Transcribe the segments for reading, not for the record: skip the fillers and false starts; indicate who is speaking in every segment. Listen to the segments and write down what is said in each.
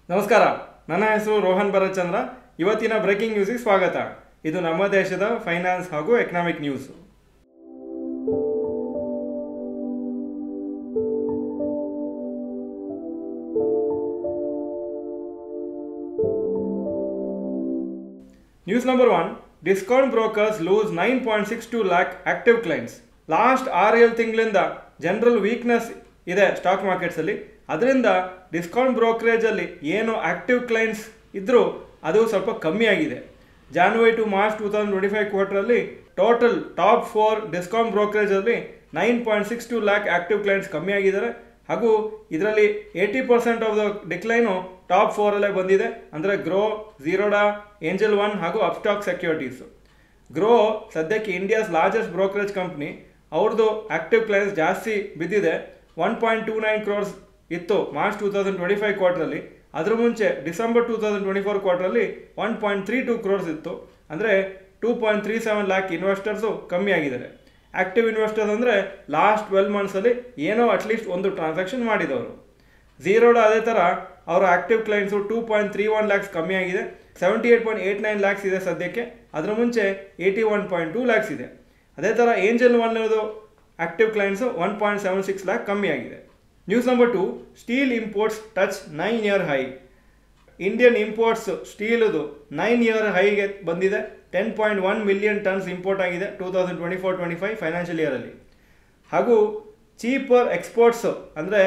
Speaker 1: ನಮಸ್ಕಾರ, ನನ್ನ ಹೆಸರು ರೋಹನ್ ಭರತ್ಚಂದ್ರ. ಇವತ್ತಿನ ಬ್ರೇಕಿಂಗ್ ನ್ಯೂಸ್ಗೆ ಸ್ವಾಗತ. ಇದು ನಮ್ಮ ದೇಶದ ಫೈನಾನ್ಸ್ ಹಾಗೂ economic news. News number 1. Discount brokers lose 9.62 lakh active clients. Last 6-7 ತಿಂಗಳಿಂದ ಜನರಲ್ ವೀಕ್ನೆಸ್ ಇದೆ ಸ್ಟಾಕ್ ಮಾರ್ಕೆಟ್ಸಲ್ಲಿ. ಅದರಿಂದ ಡಿಸ್ಕೌಂಟ್ ಬ್ರೋಕರೇಜಲ್ಲಿ ಏನು ಆಕ್ಟಿವ್ ಕ್ಲೈಂಟ್ಸ್ ಇದ್ದರೂ ಅದು ಸ್ವಲ್ಪ ಕಮ್ಮಿ ಆಗಿದೆ. ಜಾನ್ವರಿ ಟು ಮಾರ್ಚ್ 2025 ಕ್ವಾರ್ಟರಲ್ಲಿ ಟೋಟಲ್ ಟಾಪ್ 4 ಡಿಸ್ಕೌಂಟ್ ಬ್ರೋಕರೇಜಲ್ಲಿ 9.62 lakh ಆಕ್ಟಿವ್ ಕ್ಲೈಂಟ್ಸ್ ಕಮ್ಮಿ ಆಗಿದ್ದಾರೆ. ಹಾಗೂ ಇದರಲ್ಲಿ 80% ಆಫ್ ದ ಡಿಕ್ಲೈನು ಟಾಪ್ 4ಅಲ್ಲೇ ಬಂದಿದೆ. ಅಂದರೆ ಗ್ರೋ, ಝೀರೋಡಾ, ಏಂಜಲ್ ಒನ್ ಹಾಗೂ ಅಪ್ಸ್ಟಾಕ್ ಸೆಕ್ಯೂರಿಟೀಸು. ಗ್ರೋ ಸದ್ಯಕ್ಕೆ ಇಂಡಿಯಾಸ್ ಲಾರ್ಜೆಸ್ಟ್ ಬ್ರೋಕರೇಜ್ ಕಂಪ್ನಿ. ಅವ್ರದ್ದು ಆಕ್ಟಿವ್ ಕ್ಲೈಂಟ್ಸ್ ಜಾಸ್ತಿ ಬಿದ್ದಿದೆ. 1.29 crores ಇತ್ತು ಮಾರ್ಚ್ 2025 ಕ್ವಾರ್ಟರಲ್ಲಿ. ಅದರ ಮುಂಚೆ ಡಿಸೆಂಬರ್ 2024 ಕ್ವಾರ್ಟರಲ್ಲಿ 1.32 crores ಇತ್ತು. ಅಂದರೆ 2.37 lakh ಇನ್ವೆಸ್ಟರ್ಸು ಕಮ್ಮಿ ಆಗಿದ್ದಾರೆ. ಆಕ್ಟಿವ್ ಇನ್ವೆಸ್ಟರ್ಸ್ ಅಂದರೆ ಲಾಸ್ಟ್ 12 ಮಂತ್ಸಲ್ಲಿ ಏನೋ ಅಟ್ಲೀಸ್ಟ್ ಒಂದು ಟ್ರಾನ್ಸಾಕ್ಷನ್ ಮಾಡಿದವರು. ಝೀರೋಡಾ ಅದೇ ಥರ ಅವರ ಆಕ್ಟಿವ್ ಕ್ಲೈಂಟ್ಸು 2.31 lakhs ಕಮ್ಮಿ ಆಗಿದೆ. 78.89 lakhs ಇದೆ ಸದ್ಯಕ್ಕೆ. ಅದರ ಮುಂಚೆ 81.2 lakhs ಇದೆ. ಅದೇ ಥರ Angel One active clients 1.76 lakh ಕಮ್ಮಿ ಆಗಿದೆ. News number 2. Steel imports touch 9-year high. Indian imports ಸ್ಟೀಲದು 9-year ಹೈಗೆ ಬಂದಿದೆ. 10.1 million tons ಇಂಪೋರ್ಟ್ ಆಗಿದೆ 2024-25 ಫೈನಾನ್ಷಿಯಲ್ ಇಯರಲ್ಲಿ. ಹಾಗೂ ಚೀಪರ್ ಎಕ್ಸ್ಪೋರ್ಟ್ಸು ಅಂದರೆ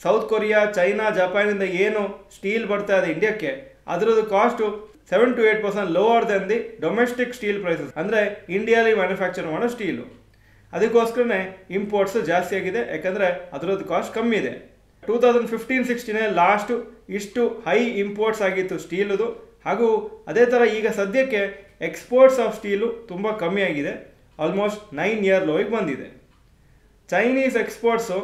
Speaker 1: ಸೌತ್ ಕೊರಿಯಾ, ಚೈನಾ, ಜಪಾನಿಂದ ಏನು ಸ್ಟೀಲ್ ಬರ್ತಾ ಇದೆ ಇಂಡಿಯಾಕ್ಕೆ, ಅದರದ್ದು cost 7 to 8% lower then the domestic steel prices. ಅಂದರೆ ಇಂಡಿಯಾಲಿ ಮ್ಯಾನುಫ್ಯಾಕ್ಚರ್ ಮಾಡೋ ಸ್ಟೀಲು. ಅದಕ್ಕೋಸ್ಕರನೇ ಇಂಪೋರ್ಟ್ಸ್ ಜಾಸ್ತಿ ಆಗಿದೆ, ಯಾಕಂದರೆ ಅದರದ್ದು ಕಾಸ್ಟ್ ಕಮ್ಮಿ ಇದೆ. 2015-16 ಲಾಸ್ಟು ಇಷ್ಟು ಹೈ ಇಂಪೋರ್ಟ್ಸ್ ಆಗಿತ್ತು ಸ್ಟೀಲದು. ಹಾಗೂ ಅದೇ ಥರ ಈಗ ಸದ್ಯಕ್ಕೆ ಎಕ್ಸ್ಪೋರ್ಟ್ಸ್ ಆಫ್ ಸ್ಟೀಲು ತುಂಬ ಕಮ್ಮಿ ಆಗಿದೆ. ಆಲ್ಮೋಸ್ಟ್ 9-year ಲೋಗೆ ಬಂದಿದೆ. ಚೈನೀಸ್ ಎಕ್ಸ್ಪೋರ್ಟ್ಸು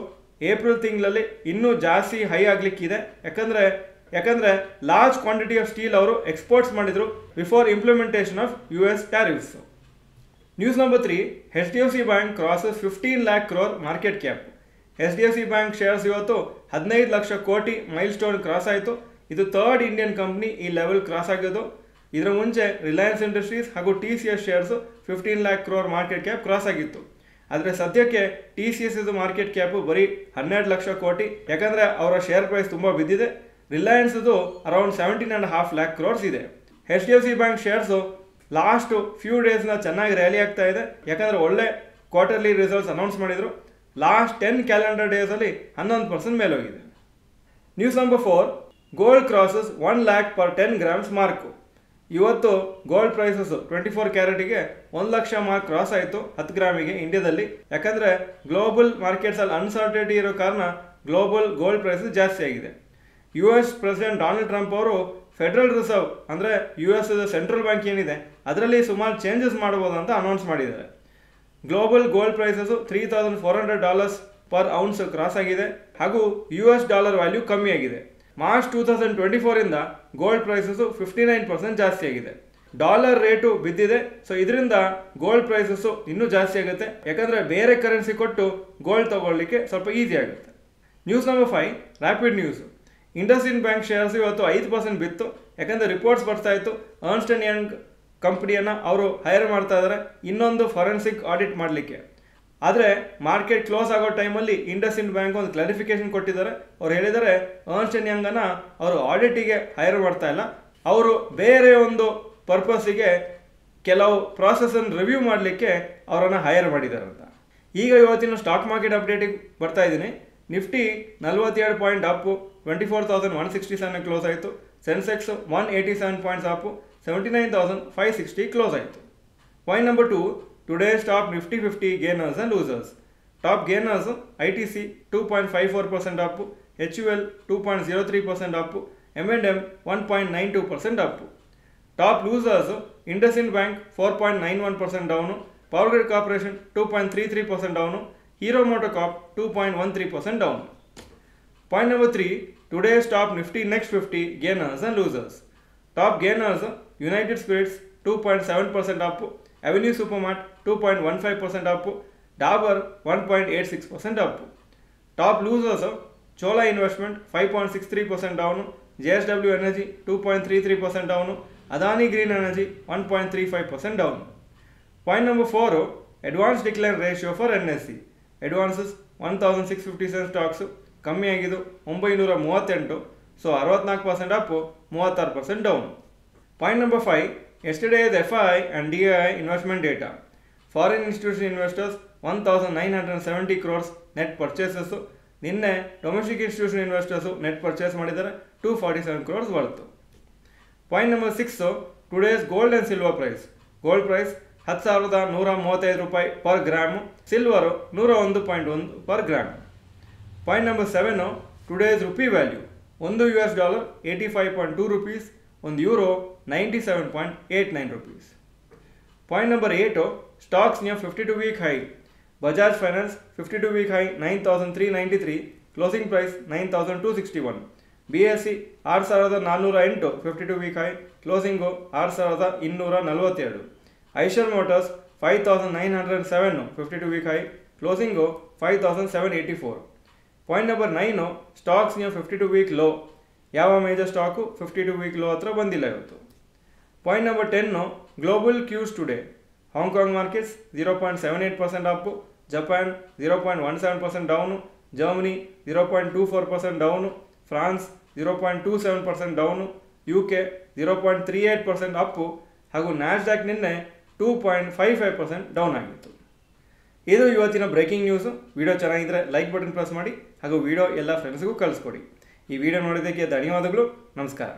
Speaker 1: ಏಪ್ರಿಲ್ ತಿಂಗಳಲ್ಲಿ ಇನ್ನೂ ಜಾಸ್ತಿ ಹೈ ಆಗಲಿಕ್ಕಿದೆ. ಯಾಕಂದರೆ ಲಾರ್ಜ್ ಕ್ವಾಂಟಿಟಿ ಆಫ್ ಸ್ಟೀಲ್ ಅವರು ಎಕ್ಸ್ಪೋರ್ಟ್ಸ್ ಮಾಡಿದರು before implementation of US tariffs. News number 3. HDFC bank crosses 15 lakh crore market cap. HDFC bank shares ಇವತ್ತು 15 ಲಕ್ಷ ಕೋಟಿ ಮೈಲ್ ಸ್ಟೋನ್ ಕ್ರಾಸ್ ಆಯಿತು. ಇದು ಥರ್ಡ್ ಇಂಡಿಯನ್ ಕಂಪ್ನಿ ಈ ಲೆವೆಲ್ ಕ್ರಾಸ್ ಆಗಿದ್ದು. ಇದರ ಮುಂಚೆ ರಿಲಯನ್ಸ್ ಇಂಡಸ್ಟ್ರೀಸ್ ಹಾಗೂ TCS shares 15 lakh crore market cap cross ಆಗಿತ್ತು. ಆದರೆ ಸದ್ಯಕ್ಕೆ TCS ಇದು ಮಾರ್ಕೆಟ್ ಕ್ಯಾಪು ಬರೀ 12 ಲಕ್ಷ ಕೋಟಿ, ಯಾಕಂದರೆ ಅವರ ಶೇರ್ ಪ್ರೈಸ್ ತುಂಬ ಬಿದ್ದಿದೆ. ರಿಲಯನ್ಸ್ದು ಅರೌಂಡ್ 17.5 lakh crores ಇದೆ. HDFC bank shares last few ಡೇಸ್ನ ಚೆನ್ನಾಗಿ ರ್ಯಾಲಿ ಆಗ್ತಾ ಇದೆ, ಯಾಕಂದರೆ ಒಳ್ಳೆ ಕ್ವಾರ್ಟರ್ಲಿ ರಿಸಲ್ಟ್ಸ್ ಅನೌನ್ಸ್ ಮಾಡಿದರು. ಲಾಸ್ಟ್ 10 ಕ್ಯಾಲೆಂಡರ್ ಡೇಸಲ್ಲಿ 11% ಮೇಲೋಗಿದೆ. News number 4. Gold crosses 1 lakh per 10 grams mark. ಇವತ್ತು ಗೋಲ್ಡ್ ಪ್ರೈಸಸ್ಸು 24 ಕ್ಯಾರೆಟಿಗೆ 1 ಲಕ್ಷ ಮಾರ್ಕ್ ಕ್ರಾಸ್ ಆಯಿತು 10 ಗ್ರಾಮಿಗೆ ಇಂಡಿಯಾದಲ್ಲಿ. ಯಾಕಂದರೆ ಗ್ಲೋಬಲ್ ಮಾರ್ಕೆಟ್ಸಲ್ಲಿ ಅನ್ಸರ್ಟನಿಟಿ ಇರೋ ಕಾರಣ ಗ್ಲೋಬಲ್ ಗೋಲ್ಡ್ ಪ್ರೈಸಸ್ ಜಾಸ್ತಿ ಆಗಿದೆ. US ಪ್ರೆಸಿಡೆಂಟ್ ಡೊನಾಲ್ಡ್ ಟ್ರಂಪ್ ಅವರು ಫೆಡರಲ್ ರಿಸರ್ವ್ ಅಂದರೆ US ಸೆಂಟ್ರಲ್ ಬ್ಯಾಂಕ್ ಏನಿದೆ ಅದರಲ್ಲಿ ಸುಮಾರು ಚೇಂಜಸ್ ಮಾಡ್ಬೋದು ಅಂತ ಅನೌನ್ಸ್ ಮಾಡಿದ್ದಾರೆ. Global gold prices $3,400 per ounce cross ಆಗಿದೆ. ಹಾಗೂ US ಡಾಲರ್ ವ್ಯಾಲ್ಯೂ ಕಮ್ಮಿ ಆಗಿದೆ. ಮಾರ್ಚ್ 2024 ಗೋಲ್ಡ್ ಪ್ರೈಸಸ್ಸು 59% ಜಾಸ್ತಿ ಆಗಿದೆ. ಡಾಲರ್ ರೇಟು ಬಿದ್ದಿದೆ. ಸೊ ಇದರಿಂದ ಗೋಲ್ಡ್ ಪ್ರೈಸಸ್ಸು ಇನ್ನೂ ಜಾಸ್ತಿ ಆಗುತ್ತೆ, ಯಾಕಂದರೆ ಬೇರೆ ಕರೆನ್ಸಿ ಕೊಟ್ಟು ಗೋಲ್ಡ್ ತಗೊಳ್ಳಿಕ್ಕೆ ಸ್ವಲ್ಪ ಈಸಿ ಆಗುತ್ತೆ. News number 5. Rapid news. IndusInd bank shares ಇವತ್ತು 5% ಬಿತ್ತು, ಯಾಕಂದರೆ ರಿಪೋರ್ಟ್ಸ್ ಬರ್ತಾ ಇತ್ತು ಅರ್ನ್ಸ್ಟ್ ಆ್ಯಂಡ್ ಯಂಗ್ ಕಂಪ್ನಿಯನ್ನು ಅವರು ಹೈರ್ ಮಾಡ್ತಾ ಇದ್ದಾರೆ ಇನ್ನೊಂದು ಫಾರೆನ್ಸಿಕ್ ಆಡಿಟ್ ಮಾಡಲಿಕ್ಕೆ. ಆದರೆ ಮಾರ್ಕೆಟ್ ಕ್ಲೋಸ್ ಆಗೋ ಟೈಮಲ್ಲಿ ಇಂಡಸ್ಇಂಡ್ ಬ್ಯಾಂಕ್ ಒಂದು ಕ್ಲಾರಿಫಿಕೇಶನ್ ಕೊಟ್ಟಿದ್ದಾರೆ. ಅವ್ರು ಹೇಳಿದ್ದಾರೆ ಅರ್ನ್ಸ್ಟ್ ಆ್ಯಂಡ್ ಯಂಗನ್ನು ಅವರು ಆಡಿಟಿಗೆ ಹೈರ್ ಮಾಡ್ತಾ ಇಲ್ಲ, ಅವರು ಬೇರೆ ಒಂದು ಪರ್ಪಸ್ಸಿಗೆ ಕೆಲವು ಪ್ರಾಸೆಸನ್ನು ರಿವ್ಯೂ ಮಾಡಲಿಕ್ಕೆ ಅವರನ್ನು ಹೈರ್ ಮಾಡಿದ್ದಾರೆ ಅಂತ. ಈಗ ಇವತ್ತಿನ ಸ್ಟಾಕ್ ಮಾರ್ಕೆಟ್ ಅಪ್ಡೇಟಿಗೆ ಬರ್ತಾ ಇದ್ದೀನಿ. ನಿಫ್ಟಿ 42 ಪಾಯಿಂಟ್ ಅಪ್ಪು 24,167 ಕ್ಲೋಸ್ ಆಯಿತು. ಸೆನ್ಸೆಕ್ಸ್ 187 ಪಾಯಿಂಟ್ಸ್ ಅಪ್ಪು 79,560 ಕ್ಲೋಸ್ ಆಯಿತು. Point number 2. Today's top Nifty 50 gainers and losers. Top gainers ITC 2.54% up, HUL 2.03% up, M&M 1.92% up. Top losers IndusInd bank 4.91% down, Power Grid Corporation 2.33% down, Hero MotoCorp 2.13% down. Point number 3. Today's top Nifty next 50 gainers and losers. Top gainers United Spirits 2.7% up, Avenue Supermart 2.15% up, Dabur 1.86% up. Top losers Chola Investment 5.63% down, JSW Energy 2.33% down, Adani Green Energy 1.35% down. Point number 4, advance decline ratio for NSE. Advances 1657 stocks ಕಮ್ಮಿ ಆಗಿದ್ದು 938, so 64% up, 36% down. Point number 5, yesterday's FI and DI investment data. Foreign institutional investors 1970 crores net purchases. ನಿನ್ನೆ domestic institution investors net purchase ಮಾಡಿದ್ದಾರೆ 247 crores worth. Point number 6, today's gold and silver price. Gold price 10,135 ರೂಪಾಯಿ per gram, silver 101.1 per gram. Point number 7, today's rupee value. $1 85.2 rupees, €1 97.89 rupees. Point number 8, stocks near 52-week high. Bajaj Finance 52-week high 9,393, closing price 9,261. BSE 6,408 52-week high, closing 6,242. Eicher Motors 5,907 52-week high, closing 5,784. Point number 9, stocks near 52-week low. ಯಾವ major stock 52-week low ಹತ್ರ ಬಂದಿಲ್ಲ ಇವತ್ತು. Point number 10, global Qs today. Hong Kong markets 0.78% Appu, Japan 0.17% down, Germany 0.24% down, France 0.27% down, UK 0.38% Appu, ಹಾಗೂ Nasdaq ನಿನ್ನೆ 2.55% down ಆಗಿತ್ತು. ಇದು ಇವತ್ತಿನ breaking news. Video ಚೆನ್ನಾಗಿದ್ದರೆ ಲೈಕ್ ಬಟನ್ ಪ್ರೆಸ್ ಮಾಡಿ, ಹಾಗೂ ವಿಡಿಯೋ ಎಲ್ಲ ಫ್ರೆಂಡ್ಸ್ಗೂ ಕಳಿಸ್ಕೊಡಿ. ಈ ವಿಡಿಯೋ ನೋಡಿದ್ದಕ್ಕೆ ಧನ್ಯವಾದಗಳು. ನಮಸ್ಕಾರ.